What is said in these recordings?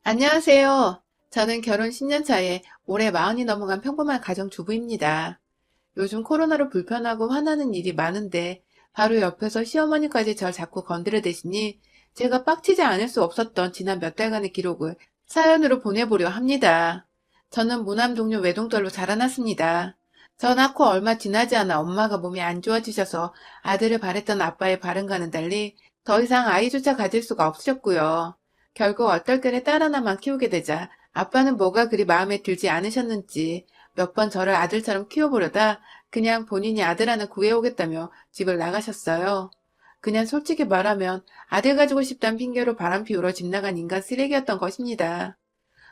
안녕하세요. 저는 결혼 10년 차에 올해 40이 넘어간 평범한 가정주부입니다. 요즘 코로나로 불편하고 화나는 일이 많은데 바로 옆에서 시어머니까지 절 자꾸 건드려대시니 제가 빡치지 않을 수 없었던 지난 몇 달간의 기록을 사연으로 보내보려 합니다. 저는 무남 동료 외동딸로 자라났습니다. 저 낳고 얼마 지나지 않아 엄마가 몸이 안 좋아지셔서 아들을 바랬던 아빠의 바람과는 달리 더 이상 아이조차 가질 수가 없으셨고요. 결국 얼떨결에 딸 하나만 키우게 되자 아빠는 뭐가 그리 마음에 들지 않으셨는지 몇 번 저를 아들처럼 키워보려다 그냥 본인이 아들 하나 구해오겠다며 집을 나가셨어요. 그냥 솔직히 말하면 아들 가지고 싶단 핑계로 바람 피우러 집 나간 인간 쓰레기였던 것입니다.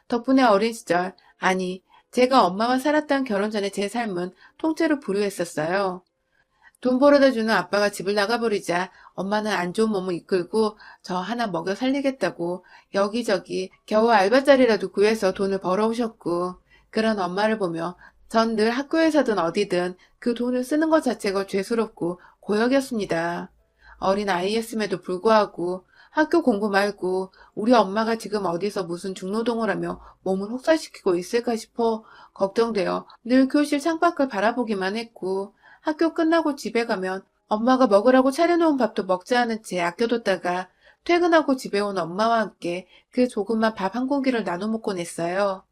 덕분에 어린 시절, 아니, 제가 엄마와 살았던 결혼 전에 제 삶은 통째로 불우했었어요. 돈 벌어다 주는 아빠가 집을 나가버리자 엄마는 안 좋은 몸을 이끌고 저 하나 먹여 살리겠다고 여기저기 겨우 알바자리라도 구해서 돈을 벌어오셨고, 그런 엄마를 보며 전 늘 학교에서든 어디든 그 돈을 쓰는 것 자체가 죄스럽고 고역이었습니다. 어린 아이였음에도 불구하고 학교 공부 말고 우리 엄마가 지금 어디서 무슨 중노동을 하며 몸을 혹사시키고 있을까 싶어 걱정되어 늘 교실 창밖을 바라보기만 했고, 학교 끝나고 집에 가면 엄마가 먹으라고 차려놓은 밥도 먹지 않은 채 아껴뒀다가 퇴근하고 집에 온 엄마와 함께 그 조그만 밥 한 공기를 나눠 먹곤 했어요.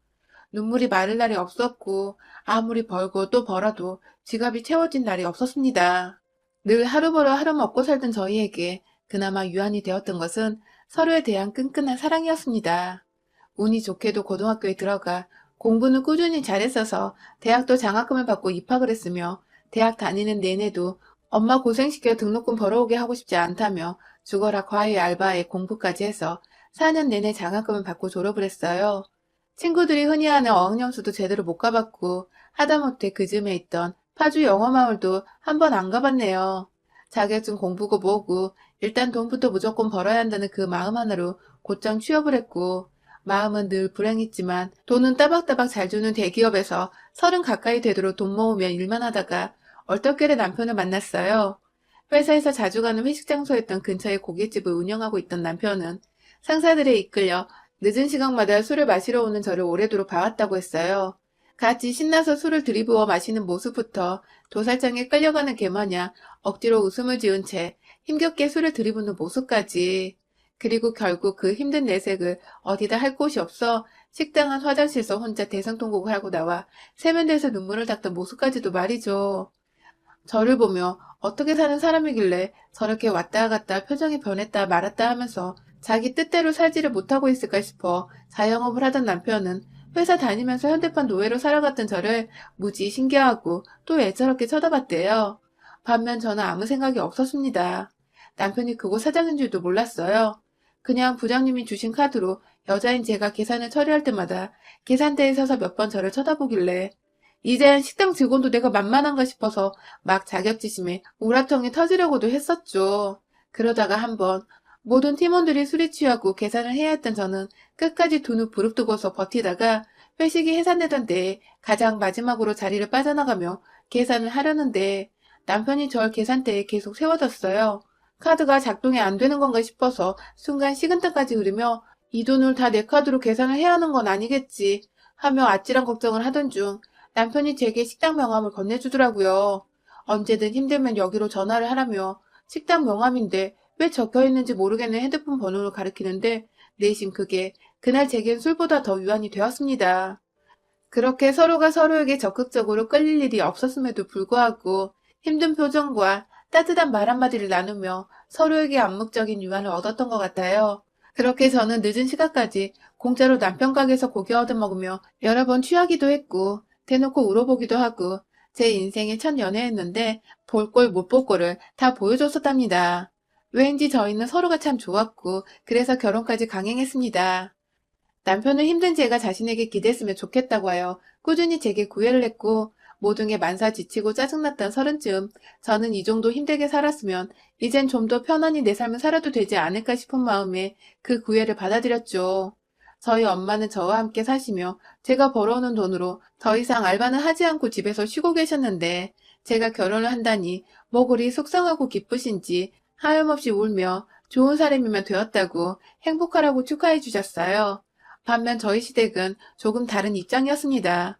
눈물이 마를 날이 없었고 아무리 벌고 또 벌어도 지갑이 채워진 날이 없었습니다. 늘 하루 벌어 하루 먹고 살던 저희에게 그나마 유한이 되었던 것은 서로에 대한 끈끈한 사랑이었습니다. 운이 좋게도 고등학교에 들어가 공부는 꾸준히 잘했어서 대학도 장학금을 받고 입학을 했으며, 대학 다니는 내내도 엄마 고생시켜 등록금 벌어오게 하고 싶지 않다며 죽어라 과외 알바에 공부까지 해서 4년 내내 장학금을 받고 졸업을 했어요. 친구들이 흔히 하는 어학연수도 제대로 못 가봤고 하다못해 그 즈음에 있던 파주 영어마을도 한 번 안 가봤네요. 자격증 공부고 뭐고 일단 돈부터 무조건 벌어야 한다는 그 마음 하나로 곧장 취업을 했고, 마음은 늘 불행했지만 돈은 따박따박 잘 주는 대기업에서 30 가까이 되도록 돈 모으며 일만 하다가 얼떨결에 남편을 만났어요. 회사에서 자주 가는 회식 장소였던 근처에 고깃집을 운영하고 있던 남편은 상사들에 이끌려 늦은 시간마다 술을 마시러 오는 저를 오래도록 봐왔다고 했어요. 같이 신나서 술을 들이부어 마시는 모습부터 도살장에 끌려가는 개마냥 억지로 웃음을 지은 채 힘겹게 술을 들이부는 모습까지, 그리고 결국 그 힘든 내색을 어디다 할 곳이 없어 식당 안 화장실에서 혼자 대성통곡을 하고 나와 세면대에서 눈물을 닦던 모습까지도 말이죠. 저를 보며 어떻게 사는 사람이길래 저렇게 왔다 갔다 표정이 변했다 말았다 하면서 자기 뜻대로 살지를 못하고 있을까 싶어 자영업을 하던 남편은 회사 다니면서 현대판 노예로 살아갔던 저를 무지 신기하고 또 애처롭게 쳐다봤대요. 반면 저는 아무 생각이 없었습니다. 남편이 그곳 사장인 줄도 몰랐어요. 그냥 부장님이 주신 카드로 여자인 제가 계산을 처리할 때마다 계산대에 서서 몇 번 저를 쳐다보길래 이젠 식당 직원도 내가 만만한가 싶어서 막 자격지심에 우라통이 터지려고도 했었죠. 그러다가 한번 모든 팀원들이 술에 취하고 계산을 해야 했던 저는 끝까지 두 눈 부릅뜨고서 버티다가 회식이 해산되던 때에 가장 마지막으로 자리를 빠져나가며 계산을 하려는데 남편이 절 계산대에 계속 세워뒀어요. 카드가 작동이 안 되는 건가 싶어서 순간 식은땀까지 흐르며 이 돈을 다 내 카드로 계산을 해야 하는 건 아니겠지 하며 아찔한 걱정을 하던 중 남편이 제게 식당 명함을 건네주더라고요. 언제든 힘들면 여기로 전화를 하라며 식당 명함인데 왜 적혀있는지 모르겠는 핸드폰 번호를 가리키는데 내심 그게 그날 제겐 술보다 더 위안이 되었습니다. 그렇게 서로가 서로에게 적극적으로 끌릴 일이 없었음에도 불구하고 힘든 표정과 따뜻한 말 한마디를 나누며 서로에게 암묵적인 유안을 얻었던 것 같아요. 그렇게 저는 늦은 시간까지 공짜로 남편 가게에서 고기 얻어먹으며 여러 번 취하기도 했고 대놓고 울어보기도 하고 제 인생의 첫 연애였는데 볼 꼴 못 볼 꼴을 다 보여줬었답니다. 왠지 저희는 서로가 참 좋았고 그래서 결혼까지 강행했습니다. 남편은 힘든 제가 자신에게 기댔으면 좋겠다고 하여 꾸준히 제게 구애를 했고, 모든 게 만사지치고 짜증났던 서른쯤 저는 이 정도 힘들게 살았으면 이젠 좀 더 편안히 내 삶을 살아도 되지 않을까 싶은 마음에 그 구애를 받아들였죠. 저희 엄마는 저와 함께 사시며 제가 벌어오는 돈으로 더 이상 알바는 하지 않고 집에서 쉬고 계셨는데, 제가 결혼을 한다니 뭐 그리 속상하고 기쁘신지 하염없이 울며 좋은 사람이면 되었다고 행복하라고 축하해 주셨어요. 반면 저희 시댁은 조금 다른 입장이었습니다.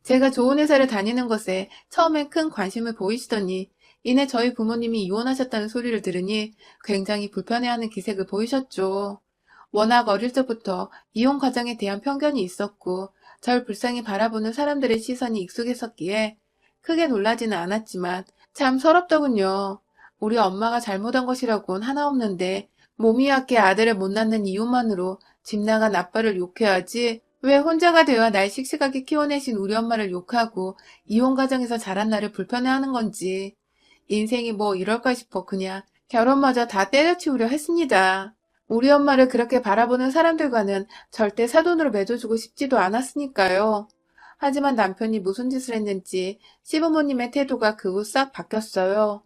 제가 좋은 회사를 다니는 것에 처음엔 큰 관심을 보이시더니 이내 저희 부모님이 이혼하셨다는 소리를 들으니 굉장히 불편해하는 기색을 보이셨죠. 워낙 어릴 적부터 이혼 과정에 대한 편견이 있었고 절 불쌍히 바라보는 사람들의 시선이 익숙했었기에 크게 놀라지는 않았지만 참 서럽더군요. 우리 엄마가 잘못한 것이라곤 하나 없는데 몸이 약해 아들을 못 낳는 이유만으로 집 나간 아빠를 욕해야지 왜 혼자가 되어 날 씩씩하게 키워내신 우리 엄마를 욕하고 이혼 과정에서 자란 나를 불편해하는 건지 인생이 뭐 이럴까 싶어 그냥 결혼마저 다 때려치우려 했습니다. 우리 엄마를 그렇게 바라보는 사람들과는 절대 사돈으로 맺어주고 싶지도 않았으니까요. 하지만 남편이 무슨 짓을 했는지 시부모님의 태도가 그 후 싹 바뀌었어요.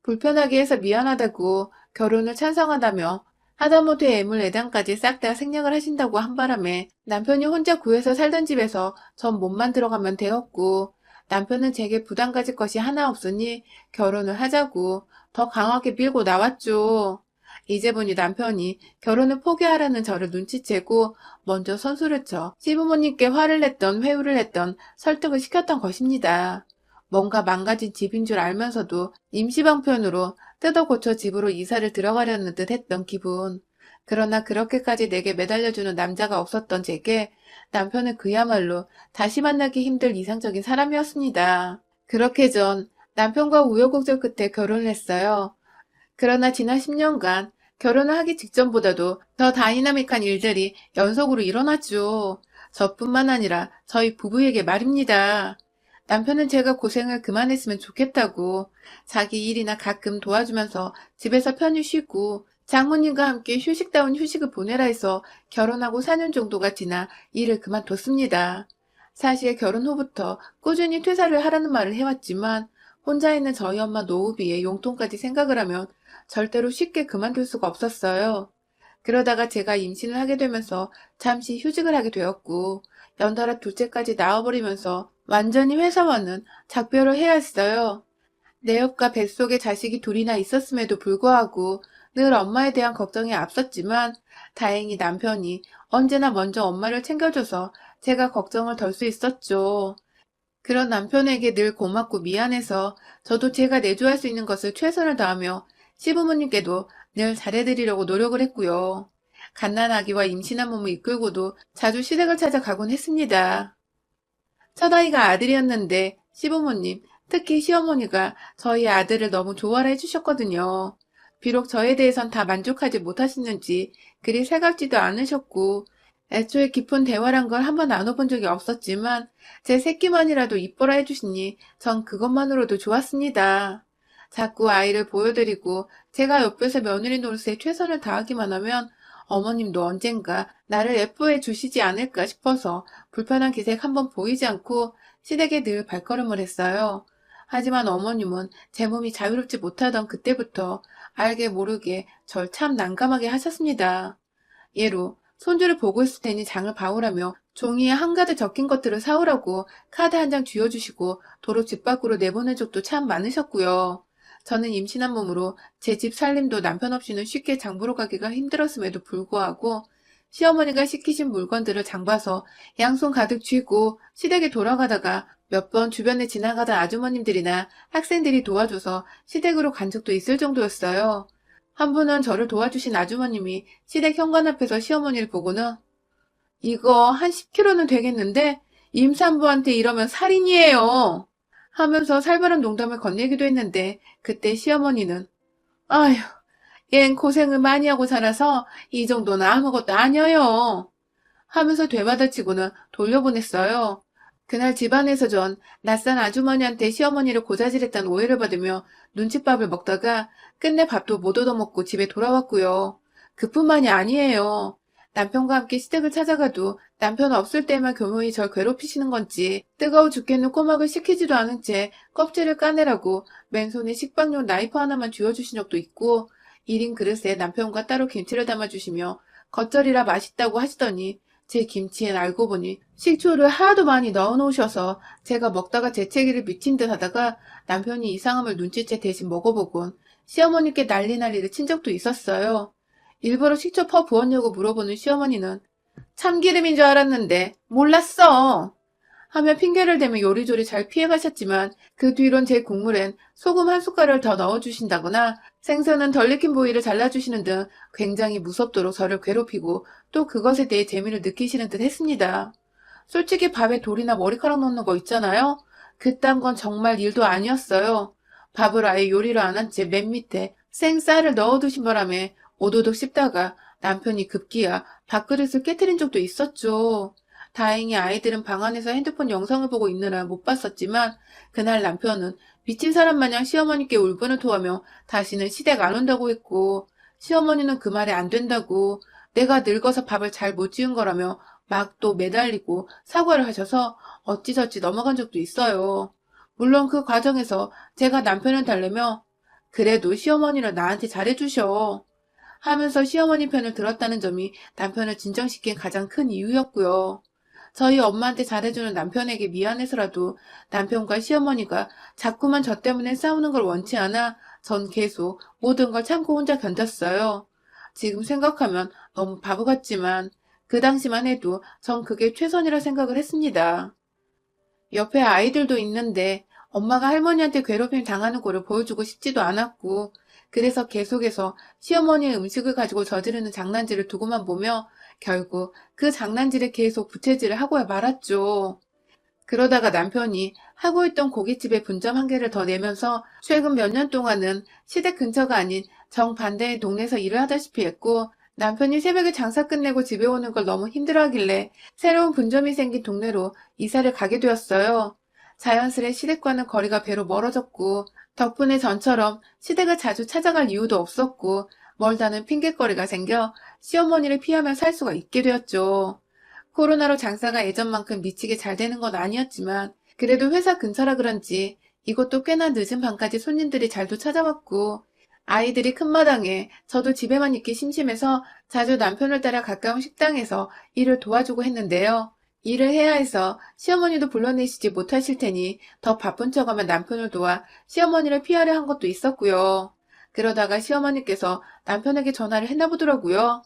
불편하게 해서 미안하다고 결혼을 찬성한다며 하다못해 애물애당까지 싹 다 생략을 하신다고 한 바람에 남편이 혼자 구해서 살던 집에서 전 몸만 들어가면 되었고 남편은 제게 부담 가질 것이 하나 없으니 결혼을 하자고 더 강하게 밀고 나왔죠. 이제 보니 남편이 결혼을 포기하라는 저를 눈치채고 먼저 선수를 쳐 시부모님께 화를 냈던 회유를 했던 설득을 시켰던 것입니다. 뭔가 망가진 집인 줄 알면서도 임시방편으로 뜯어 고쳐 집으로 이사를 들어가려는 듯 했던 기분. 그러나 그렇게까지 내게 매달려주는 남자가 없었던 제게 남편은 그야말로 다시 만나기 힘들 이상적인 사람이었습니다. 그렇게 전 남편과 우여곡절 끝에 결혼을 했어요. 그러나 지난 10년간 결혼을 하기 직전보다도 더 다이나믹한 일들이 연속으로 일어났죠. 저뿐만 아니라 저희 부부에게 말입니다. 남편은 제가 고생을 그만했으면 좋겠다고 자기 일이나 가끔 도와주면서 집에서 편히 쉬고 장모님과 함께 휴식다운 휴식을 보내라 해서 결혼하고 4년 정도가 지나 일을 그만뒀습니다. 사실 결혼 후부터 꾸준히 퇴사를 하라는 말을 해왔지만 혼자 있는 저희 엄마 노후비에 용돈까지 생각을 하면 절대로 쉽게 그만둘 수가 없었어요. 그러다가 제가 임신을 하게 되면서 잠시 휴직을 하게 되었고 연달아 둘째까지 나와버리면서 완전히 회사와는 작별을 해야 했어요. 내 옆과 뱃속에 자식이 둘이나 있었음에도 불구하고 늘 엄마에 대한 걱정이 앞섰지만 다행히 남편이 언제나 먼저 엄마를 챙겨줘서 제가 걱정을 덜 수 있었죠. 그런 남편에게 늘 고맙고 미안해서 저도 제가 내조할 수 있는 것을 최선을 다하며 시부모님께도 늘 잘해드리려고 노력을 했고요. 갓난아기와 임신한 몸을 이끌고도 자주 시댁을 찾아가곤 했습니다. 첫아이가 아들이었는데 시부모님, 특히 시어머니가 저희 아들을 너무 좋아라 해주셨거든요. 비록 저에 대해선 다 만족하지 못하시는지 그리 살갑지도 않으셨고 애초에 깊은 대화란 걸 한번 나눠본 적이 없었지만 제 새끼만이라도 이뻐라 해주시니 전 그것만으로도 좋았습니다. 자꾸 아이를 보여드리고 제가 옆에서 며느리 노릇에 최선을 다하기만 하면 어머님도 언젠가 나를 예뻐해 주시지 않을까 싶어서 불편한 기색 한번 보이지 않고 시댁에 늘 발걸음을 했어요. 하지만 어머님은 제 몸이 자유롭지 못하던 그때부터 알게 모르게 절 참 난감하게 하셨습니다. 예로 손주를 보고 있을 테니 장을 봐오라며 종이에 한가득 적힌 것들을 사오라고 카드 한 장 쥐어주시고 도로 집 밖으로 내보낸 적도 참 많으셨고요. 저는 임신한 몸으로 제 집 살림도 남편 없이는 쉽게 장 보러 가기가 힘들었음에도 불구하고 시어머니가 시키신 물건들을 장 봐서 양손 가득 쥐고 시댁에 돌아가다가 몇 번 주변에 지나가던 아주머님들이나 학생들이 도와줘서 시댁으로 간 적도 있을 정도였어요. 한 분은 저를 도와주신 아주머님이 시댁 현관 앞에서 시어머니를 보고는 이거 한 10kg는 되겠는데 임산부한테 이러면 살인이에요 하면서 살벌한 농담을 건네기도 했는데 그때 시어머니는 아휴 얜 고생을 많이 하고 살아서 이 정도는 아무것도 아니에요 하면서 되받아치고는 돌려보냈어요. 그날 집안에서 전 낯선 아주머니한테 시어머니를 고자질했다는 오해를 받으며 눈칫밥을 먹다가 끝내 밥도 못 얻어먹고 집에 돌아왔고요. 그뿐만이 아니에요. 남편과 함께 시댁을 찾아가도 남편 없을 때만 교묘히 절 괴롭히시는 건지 뜨거워 죽겠는 꼬막을 식히지도 않은 채 껍질을 까내라고 맨손에 식빵용 나이프 하나만 쥐어주신 적도 있고 1인 그릇에 남편과 따로 김치를 담아주시며 겉절이라 맛있다고 하시더니 제 김치엔 알고 보니 식초를 하도 많이 넣어놓으셔서 제가 먹다가 재채기를 미친 듯 하다가 남편이 이상함을 눈치채 대신 먹어보곤 시어머니께 난리를 친 적도 있었어요. 일부러 식초 퍼 부었냐고 물어보는 시어머니는 참기름인 줄 알았는데 몰랐어. 하며 핑계를 대며 요리조리 잘 피해가셨지만 그 뒤론 제 국물엔 소금 한 숟갈을 더 넣어주신다거나 생선은 덜 익힌 부위를 잘라주시는 등 굉장히 무섭도록 저를 괴롭히고 또 그것에 대해 재미를 느끼시는 듯 했습니다. 솔직히 밥에 돌이나 머리카락 넣는 거 있잖아요. 그딴 건 정말 일도 아니었어요. 밥을 아예 요리를 안 한 채 맨 밑에 생쌀을 넣어두신 바람에 오도독 씹다가 남편이 급기야 밥그릇을 깨트린 적도 있었죠. 다행히 아이들은 방 안에서 핸드폰 영상을 보고 있느라 못 봤었지만 그날 남편은 미친 사람 마냥 시어머니께 울분을 토하며 다시는 시댁 안 온다고 했고 시어머니는 그 말이 안 된다고 내가 늙어서 밥을 잘 못 지은 거라며 막 또 매달리고 사과를 하셔서 어찌저찌 넘어간 적도 있어요. 물론 그 과정에서 제가 남편을 달래며 그래도 시어머니는 나한테 잘해주셔 하면서 시어머니 편을 들었다는 점이 남편을 진정시킨 가장 큰 이유였고요. 저희 엄마한테 잘해주는 남편에게 미안해서라도 남편과 시어머니가 자꾸만 저 때문에 싸우는 걸 원치 않아 전 계속 모든 걸 참고 혼자 견뎠어요. 지금 생각하면 너무 바보 같지만 그 당시만 해도 전 그게 최선이라 생각을 했습니다. 옆에 아이들도 있는데 엄마가 할머니한테 괴롭힘 당하는 꼴을 보여주고 싶지도 않았고 그래서 계속해서 시어머니의 음식을 가지고 저지르는 장난질을 두고만 보며 결국 그 장난질에 계속 부채질을 하고야 말았죠. 그러다가 남편이 하고 있던 고깃집에 분점 한 개를 더 내면서 최근 몇 년 동안은 시댁 근처가 아닌 정반대의 동네에서 일을 하다시피 했고 남편이 새벽에 장사 끝내고 집에 오는 걸 너무 힘들어하길래 새로운 분점이 생긴 동네로 이사를 가게 되었어요. 자연스레 시댁과는 거리가 배로 멀어졌고 덕분에 전처럼 시댁을 자주 찾아갈 이유도 없었고 멀다는 핑곗거리가 생겨 시어머니를 피하며 살 수가 있게 되었죠. 코로나로 장사가 예전만큼 미치게 잘 되는 건 아니었지만 그래도 회사 근처라 그런지 이곳도 꽤나 늦은 밤까지 손님들이 잘도 찾아왔고 아이들이 큰 마당에 저도 집에만 있기 심심해서 자주 남편을 따라 가까운 식당에서 일을 도와주고 했는데요. 일을 해야 해서 시어머니도 불러내시지 못하실 테니 더 바쁜 척하면 남편을 도와 시어머니를 피하려 한 것도 있었고요. 그러다가 시어머니께서 남편에게 전화를 했나 보더라고요.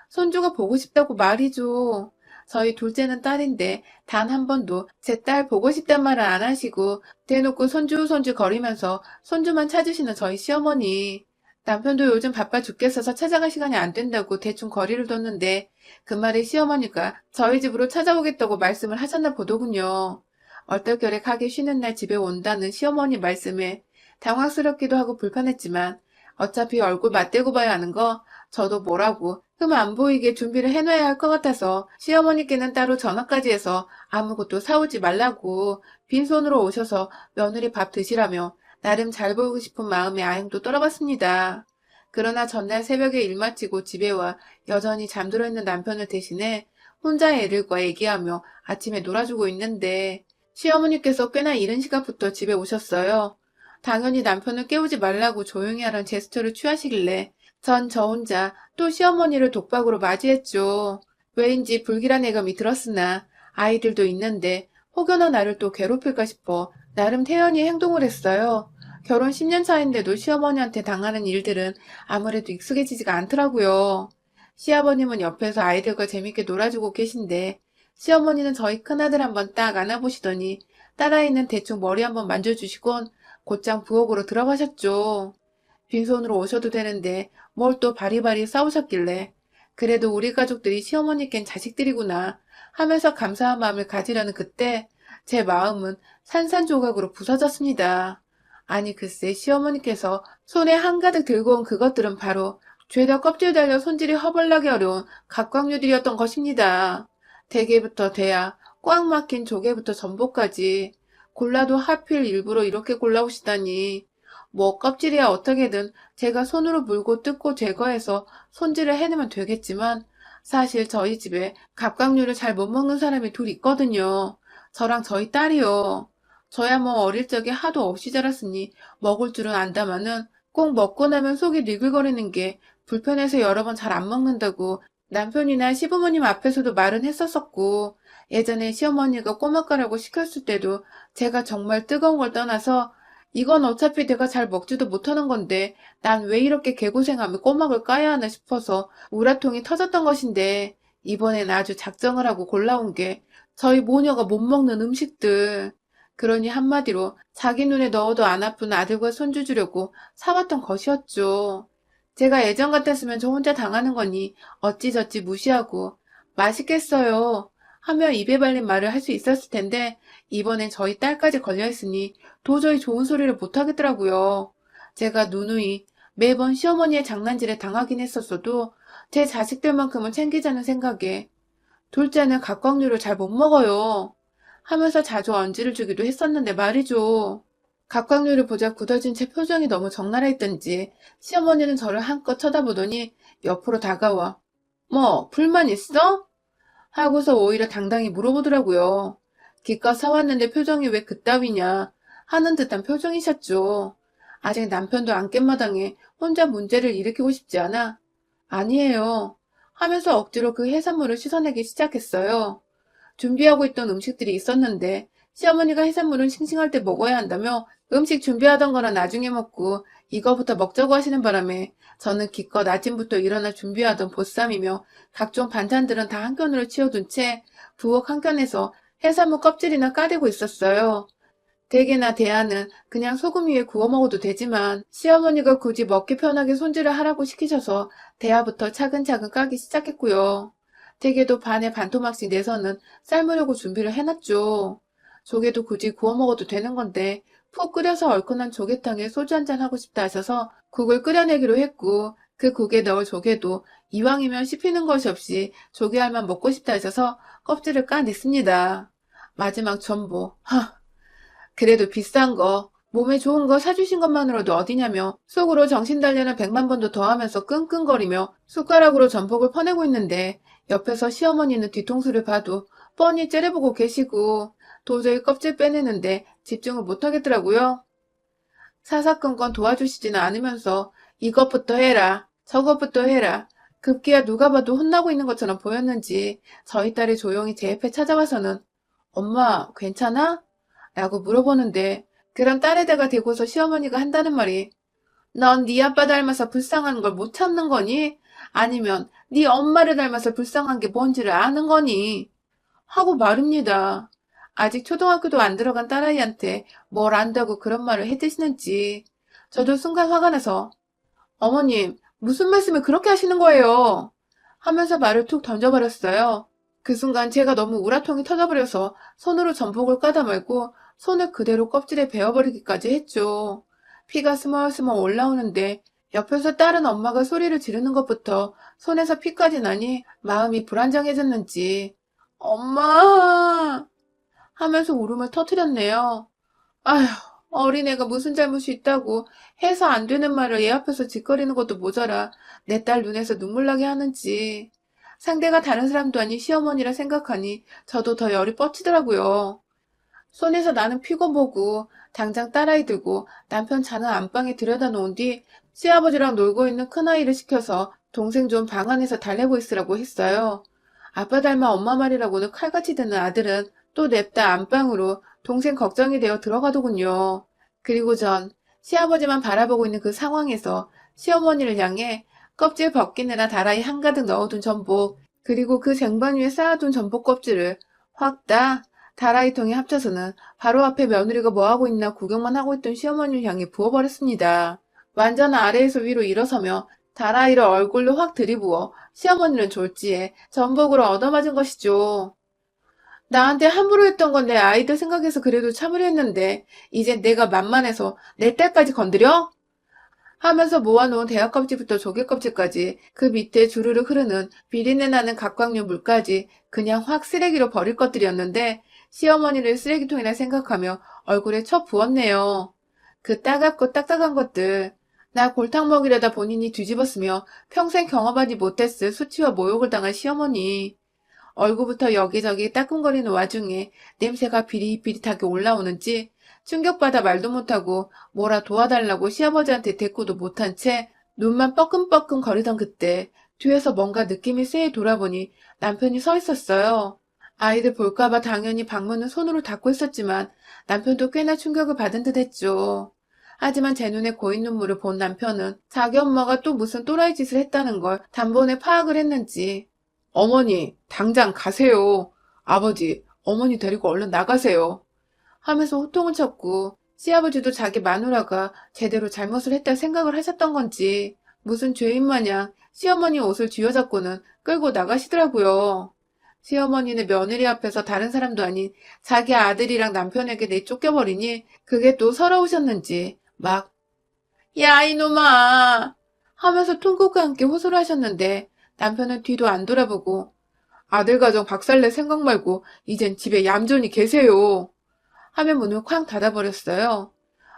손주가 보고 싶다고 말이죠. 저희 둘째는 딸인데 단 한 번도 제 딸 보고 싶단 말을 안 하시고 대놓고 손주 거리면서 손주만 찾으시는 저희 시어머니. 남편도 요즘 바빠 죽겠어서 찾아갈 시간이 안 된다고 대충 거리를 뒀는데 그 말에 시어머니가 저희 집으로 찾아오겠다고 말씀을 하셨나 보더군요. 얼떨결에 가게 쉬는 날 집에 온다는 시어머니 말씀에 당황스럽기도 하고 불편했지만 어차피 얼굴 맞대고 봐야 하는 거 저도 뭐라고 흠 안 보이게 준비를 해놔야 할 것 같아서 시어머니께는 따로 전화까지 해서 아무것도 사오지 말라고 빈손으로 오셔서 며느리 밥 드시라며 나름 잘 보이고 싶은 마음에 아행도 떨어봤습니다. 그러나 전날 새벽에 일 마치고 집에 와 여전히 잠들어 있는 남편을 대신해 혼자 애들과 얘기하며 아침에 놀아주고 있는데 시어머니께서 꽤나 이른 시각부터 집에 오셨어요. 당연히 남편을 깨우지 말라고 조용히 하라는 제스처를 취하시길래 전 저 혼자 또 시어머니를 독박으로 맞이했죠. 왜인지 불길한 예감이 들었으나 아이들도 있는데 혹여나 나를 또 괴롭힐까 싶어 나름 태연히 행동을 했어요. 결혼 10년 차인데도 시어머니한테 당하는 일들은 아무래도 익숙해지지가 않더라고요. 시아버님은 옆에서 아이들과 재밌게 놀아주고 계신데 시어머니는 저희 큰아들 한번 딱 안아보시더니 딸아이는 대충 머리 한번 만져주시곤 곧장 부엌으로 들어가셨죠. 빈손으로 오셔도 되는데 뭘 또 바리바리 싸우셨길래 그래도 우리 가족들이 시어머니께는 자식들이구나 하면서 감사한 마음을 가지려는 그때 제 마음은 산산조각으로 부서졌습니다. 아니 글쎄 시어머니께서 손에 한가득 들고 온 그것들은 바로 죄다 껍질 달려 손질이 허벌나게 어려운 갑각류들이었던 것입니다. 대게부터 대야, 꽉 막힌 조개부터 전복까지 골라도 하필 일부러 이렇게 골라오시다니. 뭐 껍질이야 어떻게든 제가 손으로 물고 뜯고 제거해서 손질을 해내면 되겠지만 사실 저희 집에 갑각류를 잘 못 먹는 사람이 둘 있거든요. 저랑 저희 딸이요. 저야 뭐 어릴 적에 하도 없이 자랐으니 먹을 줄은 안다마는 꼭 먹고 나면 속이 니글거리는 게 불편해서 여러 번 잘 안 먹는다고 남편이나 시부모님 앞에서도 말은 했었었고 예전에 시어머니가 꼬막가라고 시켰을 때도 제가 정말 뜨거운 걸 떠나서 이건 어차피 내가 잘 먹지도 못하는 건데 난 왜 이렇게 개고생하며 꼬막을 까야 하나 싶어서 우라통이 터졌던 것인데 이번엔 아주 작정을 하고 골라온 게 저희 모녀가 못 먹는 음식들. 그러니 한마디로 자기 눈에 넣어도 안 아픈 아들과 손주 주려고 사왔던 것이었죠. 제가 예전 같았으면 저 혼자 당하는 거니 어찌저찌 무시하고 맛있겠어요 하며 입에 발린 말을 할 수 있었을 텐데 이번엔 저희 딸까지 걸려있으니 도저히 좋은 소리를 못 하겠더라고요. 제가 누누이 매번 시어머니의 장난질에 당하긴 했었어도 제 자식들만큼은 챙기자는 생각에 둘째는 각광류를 잘 못 먹어요 하면서 자주 언지를 주기도 했었는데 말이죠. 각광류를 보자 굳어진 제 표정이 너무 적나라했던지 시어머니는 저를 한껏 쳐다보더니 옆으로 다가와 뭐 불만 있어? 하고서 오히려 당당히 물어보더라고요. 기껏 사왔는데 표정이 왜 그따위냐 하는 듯한 표정이셨죠. 아직 남편도 안 깬 마당에 혼자 문제를 일으키고 싶지 않아 아니에요 하면서 억지로 그 해산물을 씻어내기 시작했어요. 준비하고 있던 음식들이 있었는데 시어머니가 해산물은 싱싱할 때 먹어야 한다며 음식 준비하던 거나 나중에 먹고 이거부터 먹자고 하시는 바람에 저는 기껏 아침부터 일어나 준비하던 보쌈이며 각종 반찬들은 다 한 켠으로 치워둔 채 부엌 한 켠에서 해산물 껍질이나 까대고 있었어요. 대게나 대하는 그냥 소금 위에 구워 먹어도 되지만 시어머니가 굳이 먹기 편하게 손질을 하라고 시키셔서 대하부터 차근차근 까기 시작했고요. 대게도 반에 반토막씩 내서는 삶으려고 준비를 해놨죠. 조개도 굳이 구워 먹어도 되는 건데 푹 끓여서 얼큰한 조개탕에 소주 한잔 하고 싶다 하셔서 국을 끓여내기로 했고 그 국에 넣을 조개도 이왕이면 씹히는 것이 없이 조개알만 먹고 싶다 하셔서 껍질을 까냈습니다. 마지막 전보. 그래도 비싼 거, 몸에 좋은 거 사주신 것만으로도 어디냐며 속으로 정신단련을 100만 번도 더 하면서 끙끙거리며 숟가락으로 전복을 퍼내고 있는데 옆에서 시어머니는 뒤통수를 봐도 뻔히 째려보고 계시고 도저히 껍질 빼내는데 집중을 못하겠더라고요. 사사건건 도와주시지는 않으면서 이것부터 해라, 저것부터 해라. 급기야 누가 봐도 혼나고 있는 것처럼 보였는지 저희 딸이 조용히 제 옆에 찾아와서는 엄마 괜찮아? 라고 물어보는데 그럼 딸에다가 대고서 시어머니가 한다는 말이 넌 네 아빠 닮아서 불쌍한 걸 못 참는 거니? 아니면 네 엄마를 닮아서 불쌍한 게 뭔지를 아는 거니? 하고 말입니다. 아직 초등학교도 안 들어간 딸아이한테 뭘 안다고 그런 말을 해대시는지 저도 순간 화가 나서 어머님 무슨 말씀을 그렇게 하시는 거예요? 하면서 말을 툭 던져버렸어요. 그 순간 제가 너무 우라통이 터져버려서 손으로 전복을 까다 말고 손을 그대로 껍질에 베어버리기까지 했죠. 피가 스멀스멀 올라오는데 옆에서 다른 엄마가 소리를 지르는 것부터 손에서 피까지 나니 마음이 불안정해졌는지 엄마 하면서 울음을 터뜨렸네요. 아휴 어린애가 무슨 잘못이 있다고 해서 안 되는 말을 얘 앞에서 짓거리는 것도 모자라 내 딸 눈에서 눈물 나게 하는지 상대가 다른 사람도 아닌 시어머니라 생각하니 저도 더 열이 뻗치더라고요. 손에서 나는 피고 보고 당장 딸아이 들고 남편 자는 안방에 들여다 놓은 뒤 시아버지랑 놀고 있는 큰아이를 시켜서 동생 좀 방 안에서 달래고 있으라고 했어요. 아빠 닮아 엄마 말이라고는 칼같이 듣는 아들은 또 냅다 안방으로 동생 걱정이 되어 들어가더군요. 그리고 전 시아버지만 바라보고 있는 그 상황에서 시어머니를 향해 껍질 벗기느라 다라이 한가득 넣어둔 전복 그리고 그 쟁반 위에 쌓아둔 전복 껍질을 확 다 다라이통에 합쳐서는 바로 앞에 며느리가 뭐하고 있나 구경만 하고 있던 시어머니를 향해 부어버렸습니다. 완전 아래에서 위로 일어서며 다라이를 얼굴로 확 들이부어 시어머니는 졸지에 전복으로 얻어맞은 것이죠. 나한테 함부로 했던 건 내 아이들 생각해서 그래도 참으려 했는데 이제 내가 만만해서 내 딸까지 건드려? 하면서 모아놓은 대하 껍질부터 조개 껍질까지 그 밑에 주르르 흐르는 비린내 나는 각광류 물까지 그냥 확 쓰레기로 버릴 것들이었는데 시어머니를 쓰레기통이라 생각하며 얼굴에 쳐 부었네요. 그 따갑고 딱딱한 것들. 나 골탕 먹이려다 본인이 뒤집었으며 평생 경험하지 못했을 수치와 모욕을 당한 시어머니. 얼굴부터 여기저기 따끔거리는 와중에 냄새가 비릿비릿하게 올라오는지 충격받아 말도 못하고 뭐라 도와달라고 시아버지한테 대꾸도 못한 채 눈만 뻐끔뻐끔 거리던 그때 뒤에서 뭔가 느낌이 쎄해 돌아보니 남편이 서 있었어요. 아이들 볼까봐 당연히 방문은 손으로 닫고 있었지만 남편도 꽤나 충격을 받은 듯 했죠. 하지만 제 눈에 고인 눈물을 본 남편은 자기 엄마가 또 무슨 또라이 짓을 했다는 걸 단번에 파악을 했는지 어머니, 당장 가세요. 아버지, 어머니 데리고 얼른 나가세요. 하면서 호통을 쳤고, 시아버지도 자기 마누라가 제대로 잘못을 했다 생각을 하셨던 건지, 무슨 죄인 마냥 시어머니 옷을 쥐어잡고는 끌고 나가시더라고요. 시어머니는 며느리 앞에서 다른 사람도 아닌 자기 아들이랑 남편에게 내쫓겨버리니 그게 또 서러우셨는지 막 야 이놈아 하면서 통곡과 함께 호소를 하셨는데 남편은 뒤도 안 돌아보고 아들 가정 박살낼 생각 말고 이젠 집에 얌전히 계세요 하며 문을 쾅 닫아버렸어요.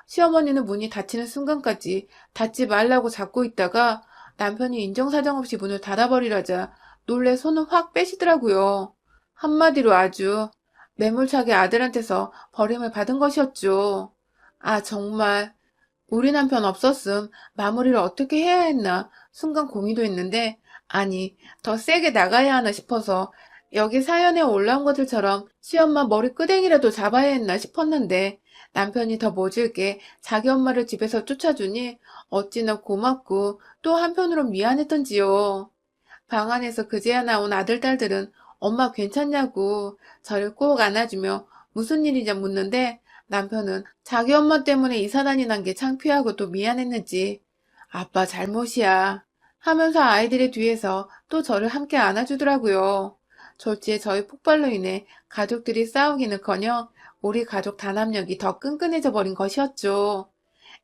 시어머니는 문이 닫히는 순간까지 닫지 말라고 잡고 있다가 남편이 인정사정 없이 문을 닫아버리라자 놀래 손을 확 빼시더라고요. 한마디로 아주 매몰차게 아들한테서 버림을 받은 것이었죠. 아, 정말 우리 남편 없었음 마무리를 어떻게 해야 했나 순간 고민도 했는데 아니 더 세게 나가야 하나 싶어서 여기 사연에 올라온 것들처럼 시엄마 머리 끄댕이라도 잡아야 했나 싶었는데 남편이 더 모질게 자기 엄마를 집에서 쫓아주니 어찌나 고맙고 또 한편으로 미안했던지요. 방 안에서 그제야 나온 아들, 딸들은 엄마 괜찮냐고 저를 꼭 안아주며 무슨 일이냐 묻는데 남편은 자기 엄마 때문에 이사 다니는 게 창피하고 또 미안했는지 아빠 잘못이야 하면서 아이들의 뒤에서 또 저를 함께 안아주더라고요. 졸지에 저희 폭발로 인해 가족들이 싸우기는커녕 우리 가족 단합력이 더 끈끈해져 버린 것이었죠.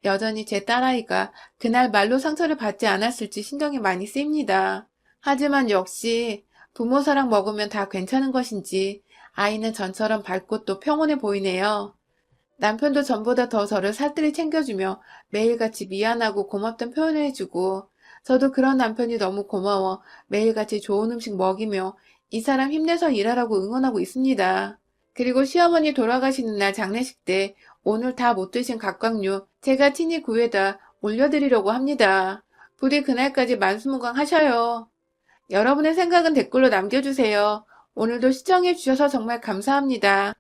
여전히 제 딸아이가 그날 말로 상처를 받지 않았을지 신경이 많이 쓰입니다. 하지만 역시 부모 사랑 먹으면 다 괜찮은 것인지 아이는 전처럼 밝고 또 평온해 보이네요. 남편도 전보다 더 저를 살뜰히 챙겨주며 매일같이 미안하고 고맙던 표현을 해주고 저도 그런 남편이 너무 고마워 매일같이 좋은 음식 먹이며 이 사람 힘내서 일하라고 응원하고 있습니다. 그리고 시어머니 돌아가시는 날 장례식 때 오늘 다 못 드신 각각류 제가 친히 구해다 올려드리려고 합니다. 부디 그날까지 만수무강하셔요. 여러분의 생각은 댓글로 남겨주세요. 오늘도 시청해주셔서 정말 감사합니다.